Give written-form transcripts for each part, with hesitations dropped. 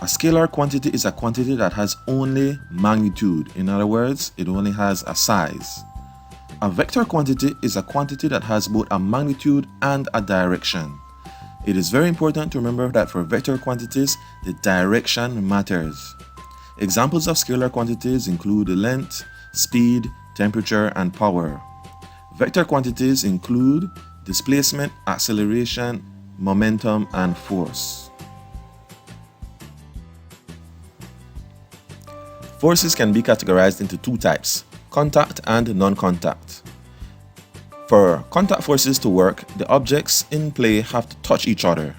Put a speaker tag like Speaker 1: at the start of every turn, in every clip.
Speaker 1: A scalar quantity is a quantity that has only magnitude. In other words, it only has a size. A vector quantity is a quantity that has both a magnitude and a direction. It is very important to remember that for vector quantities, the direction matters. Examples of scalar quantities include length, speed, temperature, and power. Vector quantities include displacement, acceleration, momentum, and force. Forces can be categorized into two types, contact and non-contact. For contact forces to work, the objects in play have to touch each other.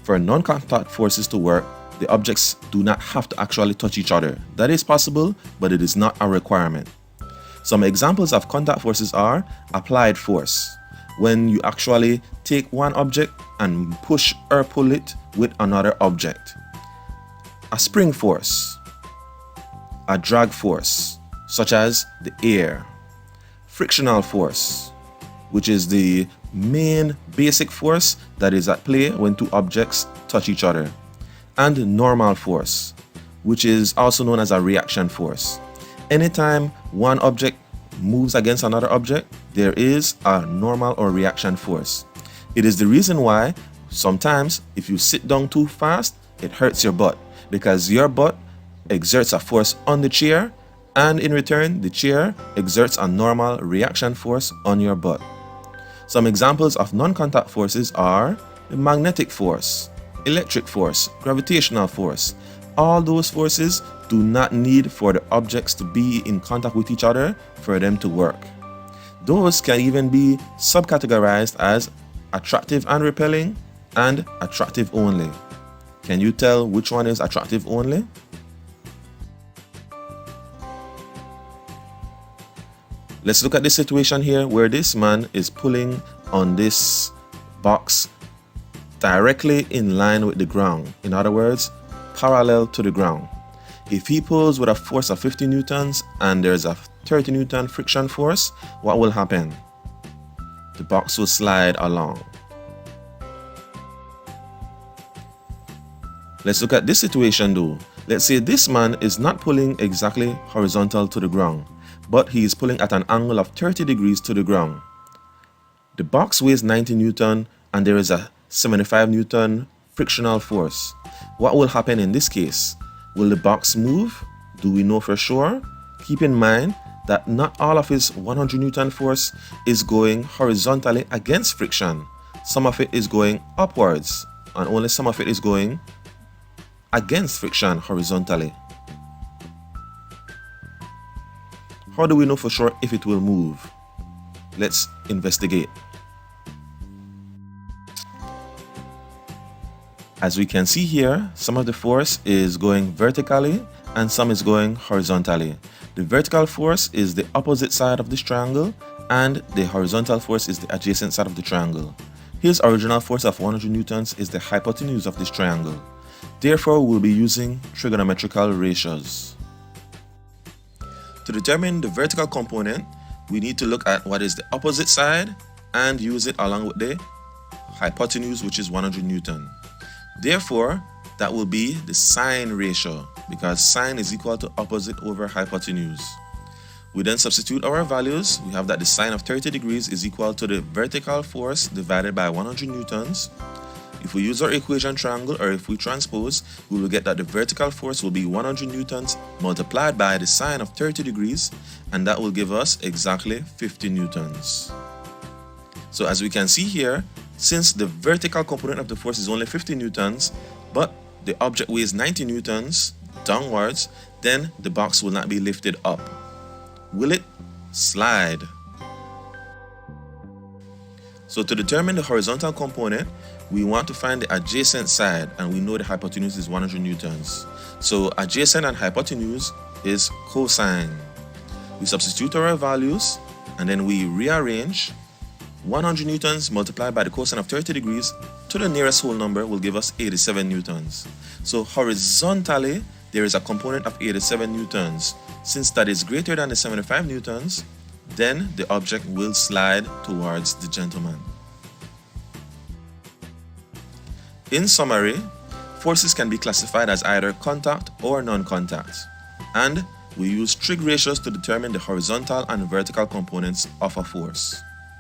Speaker 1: For non-contact forces to work, the objects do not have to actually touch each other. That is possible, but it is not a requirement. Some examples of contact forces are applied force, when you actually take one object and push or pull it with another object. A spring force, a drag force, such as the air. Frictional force, which is the main basic force that is at play when two objects touch each other. And normal force, which is also known as a reaction force. Anytime one object moves against another object, there is a normal or reaction force. It is the reason why sometimes if you sit down too fast, it hurts your butt, because your butt exerts a force on the chair, and in return, the chair exerts a normal reaction force on your butt. Some examples of non-contact forces are the magnetic force, electric force, gravitational force. All those forces do not need for the objects to be in contact with each other for them to work. Those can even be subcategorized as attractive and repelling and attractive only. Can you tell which one is attractive only? Let's look at this situation here where this man is pulling on this box directly in line with the ground. In other words, parallel to the ground. If he pulls with a force of 50 newtons and there's a 30 newton friction force, what will happen? The box will slide along. Let's look at this situation though. Let's say this man is not pulling exactly horizontal to the ground, but he is pulling at an angle of 30 degrees to the ground. The box weighs 90 newton and there is a 75 newton frictional force. What will happen in this case? Will the box move? Do we know for sure? Keep in mind that not all of his 100 newton force is going horizontally against friction. Some of it is going upwards and only some of it is going against friction horizontally. How do we know for sure if it will move? Let's investigate. As we can see here, some of the force is going vertically and some is going horizontally. The vertical force is the opposite side of this triangle and the horizontal force is the adjacent side of the triangle. His original force of 100 newtons is the hypotenuse of this triangle. Therefore, we'll be using trigonometrical ratios. To determine the vertical component, we need to look at what is the opposite side and use it along with the hypotenuse, which is 100 newton. Therefore, that will be the sine ratio, because sine is equal to opposite over hypotenuse. We then substitute our values. We have that the sine of 30 degrees is equal to the vertical force divided by 100 newtons. If we use our equation triangle, or if we transpose, we will get that the vertical force will be 100 newtons multiplied by the sine of 30 degrees, and that will give us exactly 50 newtons. So as we can see here, since the vertical component of the force is only 50 newtons, but the object weighs 90 newtons downwards, then the box will not be lifted up. Will it slide? So to determine the horizontal component, we want to find the adjacent side, and we know the hypotenuse is 100 newtons. So adjacent and hypotenuse is cosine. We substitute our values and then we rearrange. 100 newtons multiplied by the cosine of 30 degrees to the nearest whole number will give us 87 newtons. So horizontally, there is a component of 87 newtons. Since that is greater than the 75 newtons, then the object will slide towards the gentleman. In summary, Forces can be classified as either contact or non-contact, and we use trig ratios to determine the horizontal and vertical components of a force.